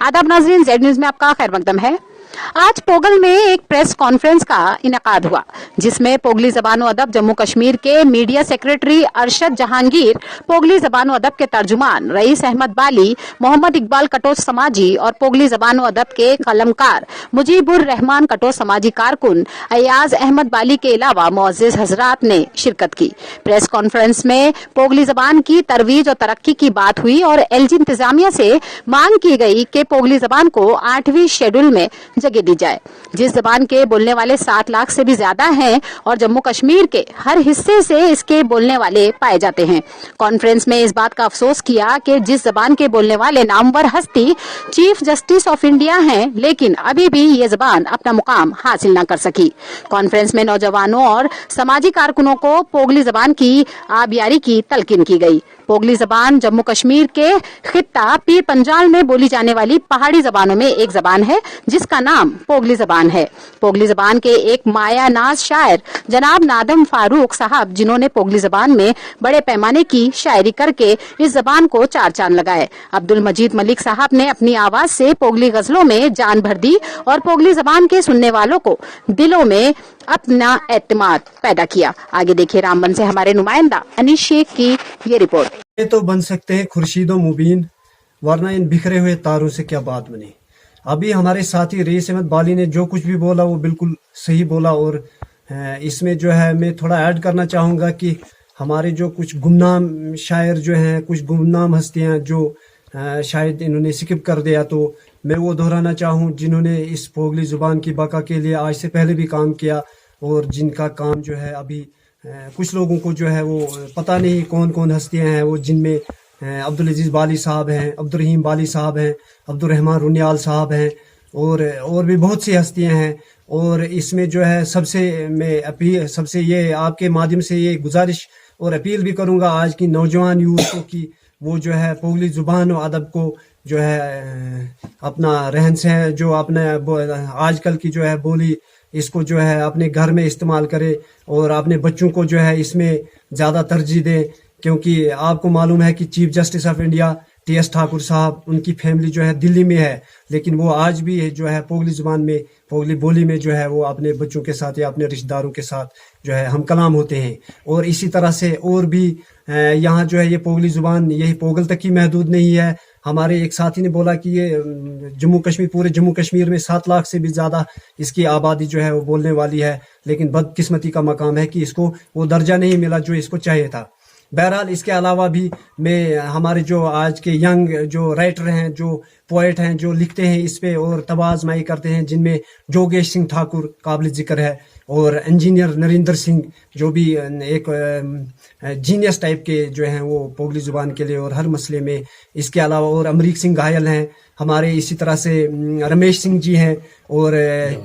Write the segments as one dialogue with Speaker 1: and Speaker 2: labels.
Speaker 1: आदाब नाजरीन, Z news में आपका खैर मकदम है। आज पोगल में एक प्रेस कॉन्फ्रेंस का इनेकाद हुआ जिसमें पोगली जबान व अदब जम्मू कश्मीर के मीडिया सेक्रेटरी अरशद जहांगीर, पोगली जबान व अदब के तर्जुमान रईस अहमद बाली, मोहम्मद इकबाल कटोच समाजी और पोगली जबान व अदब के कलमकार मुजीबुर रहमान कटोच समाजी कारकुन अयाज अहमद बाली के अलावा मुअज्जिज हजरात ने शिरकत की। प्रेस कॉन्फ्रेंस में पोगली जबान की तरवीज और तरक्की की बात हुई और एलजी इंतजामिया से मांग की गई कि पोगली जबान को 8वीं शेड्यूल में जगह दी जाए। जिस जबान के बोलने वाले 7 लाख से भी ज्यादा हैं और जम्मू कश्मीर के हर हिस्से से इसके बोलने वाले पाए जाते हैं। कॉन्फ्रेंस में इस बात का अफसोस किया कि जिस जबान के बोलने वाले नामवर हस्ती चीफ जस्टिस ऑफ इंडिया हैं, लेकिन अभी भी ये जबान अपना मुकाम हासिल न कर सकी। कॉन्फ्रेंस में नौजवानों और समाजी कारकुनों को पोगली जबान की आबियारी की तलकीन की गई। पोगली जबान जम्मू कश्मीर के खित्ता पीर पंजाल में बोली जाने वाली पहाड़ी जबानों में एक जबान है जिसका नाम पोगली जबान है। पोगली जबान के एक माया नाज शायर जनाब नादम फारूक साहब, जिन्होंने पोगली जबान में बड़े पैमाने की शायरी करके इस जबान को 4 चांद लगाए। अब्दुल मजीद मलिक साहब ने अपनी आवाज से पोगली गजलों में जान भर दी और पोगली जबान के सुनने वालों को दिलों में अपना एतमाद पैदा किया। आगे देखिए रामबन से हमारे नुमाइंदा अनीश शेख की ये रिपोर्ट।
Speaker 2: ये तो बन सकते हैं खुर्शीदो मुबीन, वरना इन बिखरे हुए तारों से क्या बात बनी। अभी हमारे साथी रईस अहमद बाली ने जो कुछ भी बोला वो बिल्कुल सही बोला और इसमें जो है मैं थोड़ा ऐड करना चाहूँगा कि हमारे जो कुछ गुमनाम शायर जो हैं, कुछ गुमनाम हस्तियाँ जो शायद इन्होंने स्किप कर दिया, तो मैं वो दोहराना चाहूँ जिन्होंने इस पोगली ज़ुबान की बका के लिए आज से पहले भी काम किया और जिनका काम जो है अभी कुछ लोगों को जो है वो पता नहीं कौन कौन हस्तियाँ हैं वो, जिनमें अब्दुल अजीज़ बाली साहब हैं, अब्दुल रहीम बाली साहब हैं, अब्दुल रहमान रुनियाल साहब हैं और भी बहुत सी हस्तियाँ हैं। और इसमें जो है सबसे ये आपके माध्यम से ये गुजारिश और अपील भी करूँगा आज की नौजवान यूथ को कि वो जो है पोगली ज़ुबान और अदब को जो है अपना रहन सहन जो अपना आजकल की जो है बोली इसको जो है अपने घर में इस्तेमाल करे और अपने बच्चों को जो है इसमें ज़्यादा तरजीह दे, क्योंकि आपको मालूम है कि chief justice of India T.S.. Thakur साहब, उनकी फैमिली जो है दिल्ली में है, लेकिन वो आज भी जो है पोगली ज़ुबान में पोगली बोली में जो है वो अपने बच्चों के साथ या अपने रिश्तेदारों के साथ जो है हम कलाम होते हैं। और इसी तरह से और भी यहाँ जो है ये पोगली ज़ुबान यही पोगल तक ही महदूद नहीं है। हमारे एक साथी ने बोला कि ये पूरे जम्मू कश्मीर में 7 लाख से भी ज़्यादा इसकी आबादी जो है वो बोलने वाली है, लेकिन बदकिस्मती का मकाम है कि इसको वो दर्जा नहीं मिला जो इसको चाहिए था। बहरहाल इसके अलावा भी मैं हमारे जो आज के यंग जो राइटर हैं, जो पोएट हैं, जो लिखते हैं इस पे और तवाज़माई करते हैं, जिनमें जोगेश सिंह ठाकुर काबिल ज़िक्र है और इंजीनियर नरेंद्र सिंह जो भी एक जीनियस टाइप के जो हैं वो पोगली ज़ुबान के लिए और हर मसले में। इसके अलावा और अमरीक सिंह घायल हैं हमारे, इसी तरह से रमेश सिंह जी हैं और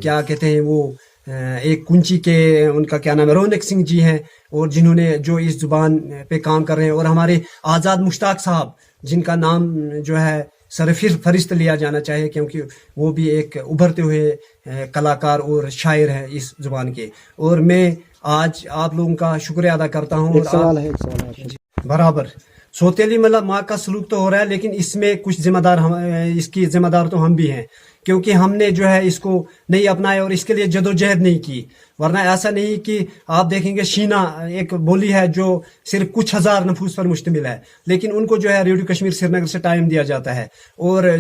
Speaker 2: क्या कहते हैं वो एक कुंची के उनका क्या नाम है रौनक सिंह जी हैं और जिन्होंने जो इस ज़ुबान पे काम कर रहे हैं, और हमारे आज़ाद मुश्ताक साहब जिनका नाम जो है सरफिर फरिश्त लिया जाना चाहिए क्योंकि वो भी एक उभरते हुए कलाकार और शायर हैं इस ज़ुबान के। और मैं आज आप लोगों का शुक्रिया अदा करता हूँ।
Speaker 3: एक सवाल है।
Speaker 2: बराबर सोतेली मतलब माँ का सलूक तो हो रहा है, लेकिन इसमें कुछ इसकी जिम्मेदार तो हम भी हैं क्योंकि हमने जो है इसको नहीं अपनाया और इसके लिए जदोजहद नहीं की। वरना ऐसा नहीं कि आप देखेंगे शीना एक बोली है जो सिर्फ कुछ हजार नफूस पर मुश्तमिल है, लेकिन उनको जो है रेडियो कश्मीर श्रीनगर से टाइम दिया जाता है। और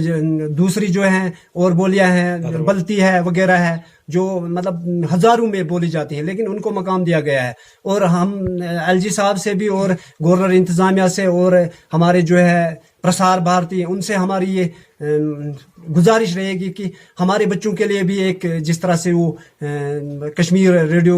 Speaker 2: दूसरी जो है और बोलियां हैं बल्ती है वगैरह है जो मतलब हजारों में बोली जाती हैं, लेकिन उनको मकाम दिया गया है। और हम एलजी साहब से भी और गवर्नर इंतजामिया से और हमारे जो है प्रसार भारती उनसे हमारी ये गुजारिश रहेगी कि हमारे बच्चों के लिए भी एक जिस तरह से वो कश्मीर रेडियो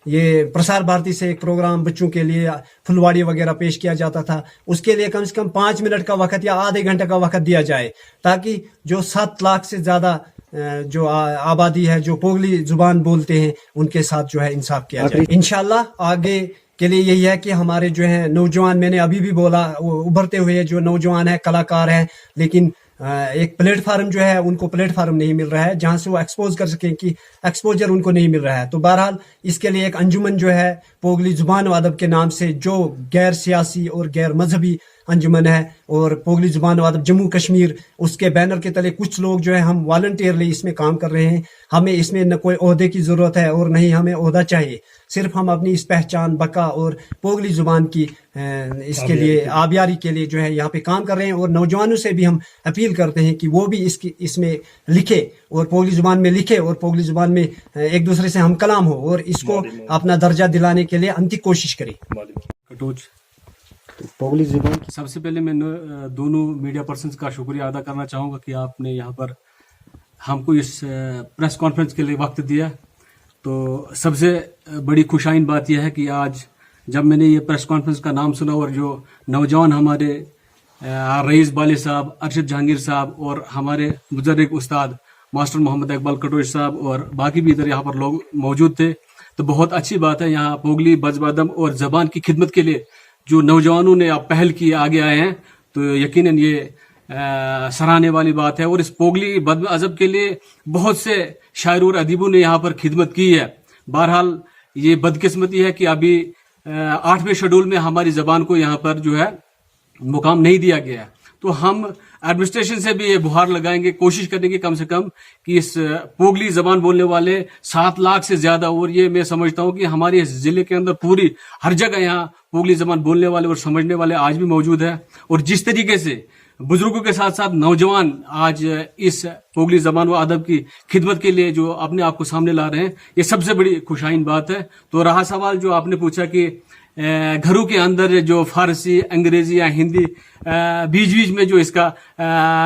Speaker 2: ये प्रसार भारती से एक प्रोग्राम बच्चों के लिए फुलवाड़ी वगैरह पेश किया जाता था, उसके लिए कम से कम 5 मिनट का वक्त या आधे घंटे का वक्त दिया जाए ताकि जो 7 लाख से ज्यादा जो आबादी है जो पोगली ज़ुबान बोलते हैं उनके साथ जो है इंसाफ किया जाए। इंशाल्लाह आगे के लिए यही है कि हमारे जो है नौजवान, मैंने अभी भी बोला, उभरते हुए जो नौजवान है कलाकार हैं, लेकिन एक प्लेटफार्म जो है उनको प्लेटफार्म नहीं मिल रहा है जहां से वो एक्सपोज कर सकें कि एक्सपोजर उनको नहीं मिल रहा है। तो बहरहाल इसके लिए एक अंजुमन जो है पोगली ज़ुबान व अदब के नाम से जो गैर सियासी और गैर मजहबी अंजुमन है और पोगली ज़ुबान व अदब जम्मू कश्मीर उसके बैनर के तले कुछ लोग जो है हम वॉलंटियरली इसमें काम कर रहे हैं। हमें इसमें न कोई ओहदे की ज़रूरत है और नहीं हमें ओहदा चाहिए, सिर्फ हम अपनी इस पहचान बका और पोगली ज़ुबान की इसके लिए आबियारी के लिए जो है यहाँ पे काम कर रहे हैं। और नौजवानों से भी हम अपील करते हैं कि वो भी इसमें लिखे और पोगली ज़ुबान में लिखे और पोगली ज़ुबान में एक दूसरे से हम कलाम हो और इसको अपना दर्जा दिलाने के लिए अंतिम कोशिश करें।
Speaker 3: कटोच
Speaker 2: पोगली ज़ुबान
Speaker 3: सबसे पहले मैं दोनों मीडिया पर्सन्स का शुक्रिया अदा करना चाहूँगा कि आपने यहाँ पर हमको इस प्रेस कॉन्फ्रेंस के लिए वक्त दिया। तो सबसे बड़ी खुशाइन बात यह है कि आज जब मैंने ये प्रेस कॉन्फ्रेंस का नाम सुना और जो नौजवान हमारे रईस बाली साहब, अरशद जहांगीर साहब और हमारे बुजुर्ग उस्ताद मास्टर मोहम्मद इकबाल कटोच साहब और बाकी भी इधर यहाँ पर लोग मौजूद थे, तो बहुत अच्छी बात है। यहाँ पोगली बज़-ए-अदब और ज़बान की खिदमत के लिए जो नौजवानों ने आप पहल की आगे आए हैं, तो यकीनन ये सराहने वाली बात है। और इस पोगली बज़-ए-अदब के लिए बहुत से शायर और अदीबों ने यहाँ पर खिदमत की है। बहरहाल ये बदकिस्मती है कि अभी 8वें शेड्यूल में हमारी ज़बान को यहाँ पर जो है मुकाम नहीं दिया गया है। तो हम एडमिनिस्ट्रेशन से भी ये गुहार लगाएंगे, कोशिश करेंगे कम से कम कि इस पोगली ज़बान बोलने वाले 7 लाख से ज़्यादा, और ये मैं समझता हूँ कि हमारे इस ज़िले के अंदर पूरी हर जगह यहाँ पोगली ज़बान बोलने वाले और समझने वाले आज भी मौजूद है। और जिस तरीके से बुजुर्गों के साथ साथ नौजवान आज इस पोगली ज़बान व अदब की खिदमत के लिए जो अपने आप को सामने ला रहे हैं, ये सबसे बड़ी खुशाइन बात है। तो रहा सवाल जो आपने पूछा कि घरों के अंदर जो फारसी, अंग्रेजी या हिंदी बीच बीच में जो इसका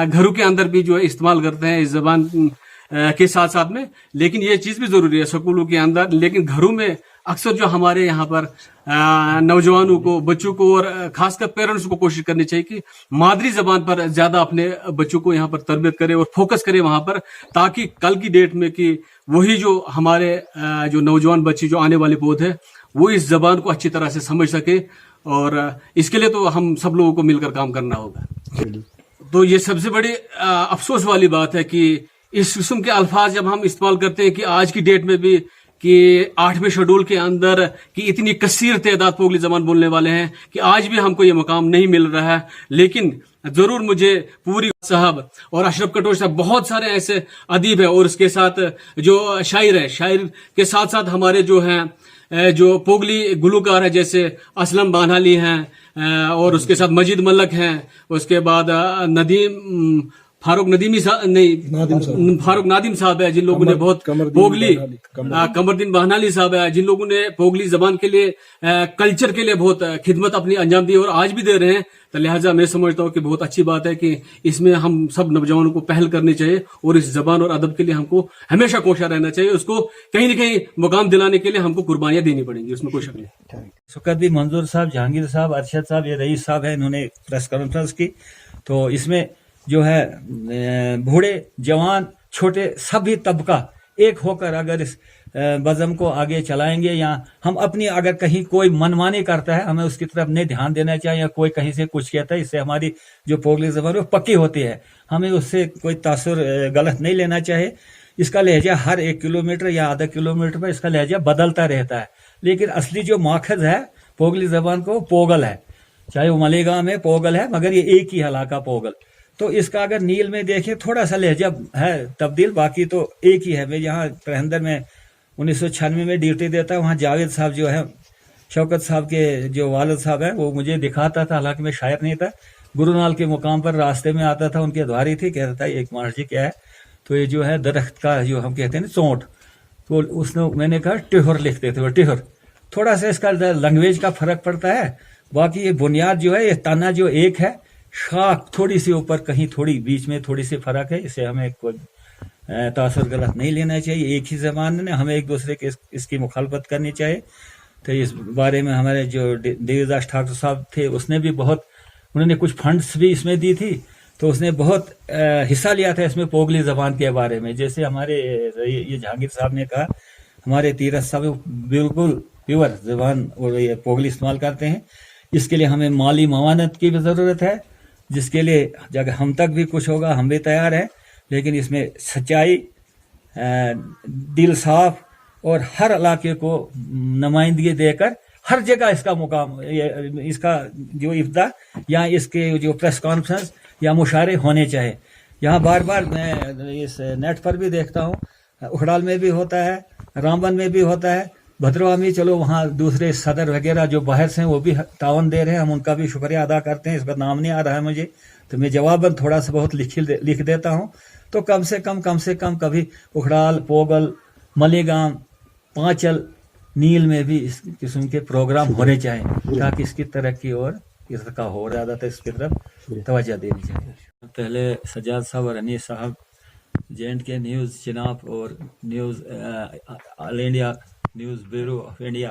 Speaker 3: घरों के अंदर भी जो इस्तेमाल करते हैं इस ज़बान के साथ साथ में, लेकिन ये चीज़ भी ज़रूरी है स्कूलों के अंदर। लेकिन घरों में अक्सर जो हमारे यहाँ पर नौजवानों को, बच्चों को और खासकर पेरेंट्स को कोशिश करनी चाहिए कि मादरी ज़बान पर ज़्यादा अपने बच्चों को यहाँ पर तरबियत करे और फोकस करे वहाँ पर, ताकि कल की डेट में कि वही जो हमारे जो नौजवान बच्चे जो आने वाली पौध है वो इस ज़बान को अच्छी तरह से समझ सके। और इसके लिए तो हम सब लोगों को मिलकर काम करना होगा। तो ये सबसे बड़ी अफसोस वाली बात है कि इस किस्म के अल्फाज जब हम इस्तेमाल करते हैं कि आज की डेट में भी कि 8वें शेड्यूल के अंदर कि इतनी कसीर तादाद पोगली ज़बान बोलने वाले हैं कि आज भी हमको ये मुकाम नहीं मिल रहा है। लेकिन जरूर मुझे पूरी साहब और अशरफ कटोच साहब, बहुत सारे ऐसे अदीब हैं और उसके साथ जो शायर हैं, शायर के साथ साथ हमारे जो हैं जो पोगली गुलूकार है जैसे असलम बानहाली हैं और उसके साथ मजीद मलक हैं, उसके बाद फारूक नदीमी फारूक नादिम साहब है जिन लोगों ने बहुत पोगली, कमरदीन बहनाली साहब है जिन लोगों ने पोगली ज़बान के लिए, कल्चर के लिए बहुत खिदमत अपनी अंजाम दी और आज भी दे रहे हैं। तो लिहाजा मैं समझता हूँ कि बहुत अच्छी बात है कि इसमें हम सब नौजवानों को पहल करनी चाहिए और इस ज़बान और अदब के लिए हमको हमेशा कोशिश रहना चाहिए। उसको कहीं न कहीं मुकाम दिलाने के लिए हमको कुर्बानियां देनी पड़ेंगी, उसमें कोई शक नहीं।
Speaker 4: सुकद्दी मंजूर साहब, जहांगीर साहब, अरशद साहब, ये रईस साहब है, इन्होंने प्रेस कॉन्फ्रेंस की। तो इसमें जो है बूढ़े, जवान, छोटे सभी तबका एक होकर अगर इस बज़म को आगे चलाएंगे, या हम अपनी अगर कहीं कोई मनमानी करता है हमें उसकी तरफ नहीं ध्यान देना चाहिए, या कोई कहीं से कुछ कहता है, इससे हमारी जो पोगली ज़बान वो पक्की होती है, हमें उससे कोई तासुर गलत नहीं लेना चाहिए। इसका लहजा हर 1 किलोमीटर या आधा किलोमीटर पर इसका लहजा बदलता रहता है, लेकिन असली जो माखज़ है पोगली ज़बान को पोगल है, चाहे वो मलेगांव में पोगल है, मगर ये एक ही इलाका पोगल। तो इसका अगर नील में देखें थोड़ा सा लहजा है तब्दील, बाकी तो एक ही है। मैं जहाँ प्रहंदर में 1996 में ड्यूटी देता, वहाँ जावेद साहब जो है, शौकत साहब के जो वालिद साहब हैं, वो मुझे दिखाता था, हालांकि मैं शायर नहीं था। गुरुनाल के मुकाम पर रास्ते में आता था, उनकी अधवारी थी, कहता था एक मार्जी क्या है, तो ये जो है दरख्त का जो हम कहते हैं ना चोंट, तो उसने मैंने कहा टिहर लिखते थे, वो टिहर। थोड़ा सा इसका लैंग्वेज का फर्क पड़ता है, बाकी ये बुनियाद जो है, ये तना जो एक है, शाख थोड़ी सी ऊपर कहीं थोड़ी बीच में थोड़ी सी फर्क है, इसे हमें कोई तासुर गलत नहीं लेना चाहिए। एक ही ज़बान में हमें एक दूसरे के इसकी मुखालफत करनी चाहिए। तो इस बारे में हमारे जो देवीदास ठाकुर साहब थे, उसने भी बहुत, उन्होंने कुछ फंड्स भी इसमें दी थी, तो उसने बहुत हिस्सा लिया था इसमें पोगली ज़बान के बारे में। जैसे हमारे ये जहांगीर साहब ने कहा, हमारे तीरथ साहब बिल्कुल प्योर ज़बान और ये पोगली इस्तेमाल करते हैं। इसके लिए हमें माली मवानत की भी ज़रूरत है, जिसके लिए जब हम तक भी कुछ होगा हम भी तैयार हैं, लेकिन इसमें सच्चाई, दिल साफ और हर इलाके को नुमाइंदगी देकर हर जगह इसका मुकाम, इसका जो इफ्ता या इसके जो प्रेस कॉन्फ्रेंस या मुशायरे होने चाहिए। यहाँ बार बार मैं इस नेट पर भी देखता हूँ, उखड़ाल में भी होता है, रामबन में भी होता है, भद्रवा में, चलो वहाँ दूसरे सदर वगैरह जो बाहर से हैं वो भी तावन दे रहे हैं, हम उनका भी शुक्रिया अदा करते हैं। इसका नाम नहीं आ रहा है मुझे, तो मैं जवाबन थोड़ा सा बहुत लिख देता हूँ। तो कम से कम कभी उखड़ाल, पोगल, मलीगांव, पांचल, नील में भी इस किस्म के प्रोग्राम होने चाहिए ताकि इसकी तरक्की और इसका हो रहा था, इसकी तरफ तवज्जो देनी चाहिए। पहले सजाद साहब और अनीस साहब J&K न्यूज़ चिनाब और news all India news bureau of India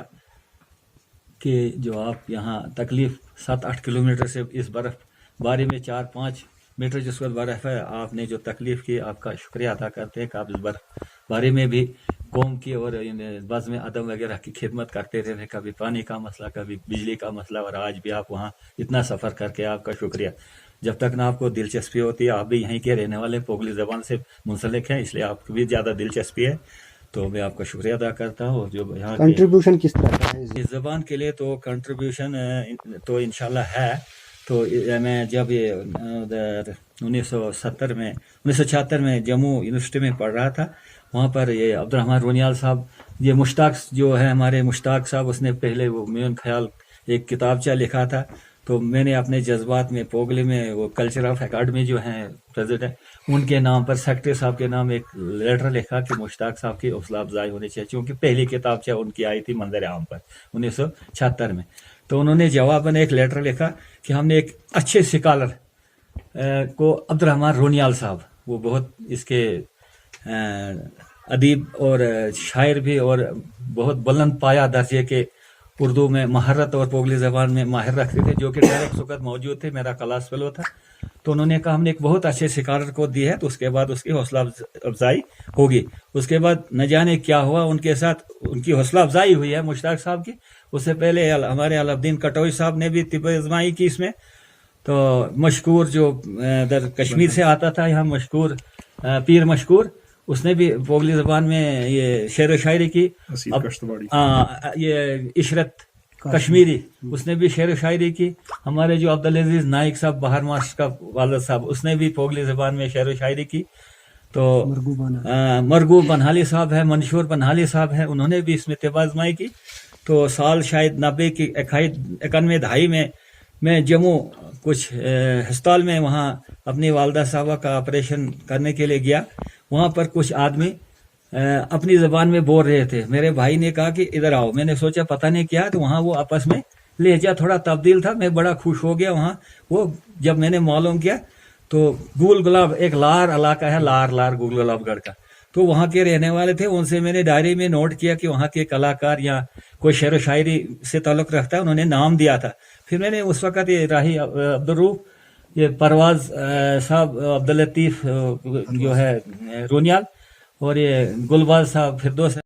Speaker 4: के जो आप यहाँ तकलीफ 7-8 किलोमीटर से इस बर्फ बारी में 4-5 मीटर जिस वक्त बर्फ है, आपने जो तकलीफ की आपका शुक्रिया अदा करते हैं कि आप इस बर्फ बारी में भी कौम की और बज़ में अदम वगैरह की खिदमत करते रहे, कभी पानी का मसला, कभी बिजली का मसला, और आज भी आप वहाँ इतना सफ़र करके आपका शुक्रिया। जब तक ना आपको दिलचस्पी होती है, आप भी यहीं के रहने वाले पोगली ज़बान से मुंसलिक हैं, इसलिए आपको भी ज़्यादा दिलचस्पी है, तो मैं आपका शुक्रिया अदा करता हूँ। जो यहाँ
Speaker 5: कंट्रीब्यूशन किस तरह का है
Speaker 4: इस ज़बान के लिए, तो कंट्रीब्यूशन तो इंशाल्लाह है। तो मैं जब ये 1976 में जम्मू यूनिवर्सिटी में पढ़ रहा था, वहाँ पर ये अब्दुर्रहमान रोनियाल साहब, ये मुश्ताक जो है हमारे मुश्ताक साहब, उसने पहले वो मेन ख्याल एक किताबचा लिखा था। तो मैंने अपने जज्बात में पोगली में वो कल्चर ऑफ अकाडमी जो हैं प्रेसिडेंट, उनके नाम पर सेक्रेटरी साहब के नाम एक लेटर लिखा कि मुश्ताक साहब की हौसला अफजाई होनी चाहिए, क्योंकि पहली किताबचा उनकी आई थी मंजर आम पर 1976 में। तो उन्होंने जवाब में एक लेटर लिखा कि हमने एक अच्छे स्कॉलर को, अब्दुर्रहमान रोनियाल साहब, वो बहुत इसके अदीब और शायर भी और बहुत बुलंद पाया दर्जे के उर्दू में महारत और पोगली ज़बान में माहिर रखते थे, जो कि डायरेक्ट वक्त मौजूद थे, मेरा क्लास फेलो था। तो उन्होंने कहा हमने एक बहुत अच्छे स्कॉलर को दी है, तो उसके बाद उसकी हौसला अफजाई होगी। उसके बाद न जाने क्या हुआ उनके साथ, उनकी हौसला अफजाई हुई है मुश्ताक साहब की। उससे पहले हमारे अलाउद्दीन कटोई साहब ने भी तिब आजमाई की इसमें। तो मशकूर जो इधर कश्मीर से आता था यहाँ, मशकूर पीर मशकूर, उसने भी पोगली ज़बान में ये शेर व शायरी की। ये इशरत कश्मीरी, उसने भी शेर व शायरी की। हमारे जो अब्दुल अजीज नाइक साहब, बाहर मास्टर का वालिद साहब, उसने भी पोगली ज़बान में शेर व शायरी की। तो मरगूब बनहाली साहब है, मंशूर बनहाली साहब है, उन्होंने भी इसमें तिब आजमाई की। तो साल शायद 90 की 91-92 में मैं जम्मू कुछ हस्पताल में वहाँ अपनी वालदा साहबा का ऑपरेशन करने के लिए गया। वहाँ पर कुछ आदमी अपनी ज़बान में बोल रहे थे। मेरे भाई ने कहा कि इधर आओ, मैंने सोचा पता नहीं क्या, तो वहाँ वो आपस में लहजा थोड़ा तब्दील था। मैं बड़ा खुश हो गया वहाँ। वो जब मैंने मालूम किया तो गुल गुलाब, एक लार इलाका है, लार गुल गुलाबगढ़ का, तो वहाँ के रहने वाले थे। उनसे मैंने डायरी में नोट किया कि वहाँ के कलाकार या कोई शेर व शायरी से ताल्लुक़ रखता है, उन्होंने नाम दिया था। फिर मैंने उस वक़्त ये राही अब्दुर्रूफ, ये परवाज साहब, अब्दुल लतीफ़ जो है रोनियाल, और ये गुलबाज साहब फिरदौस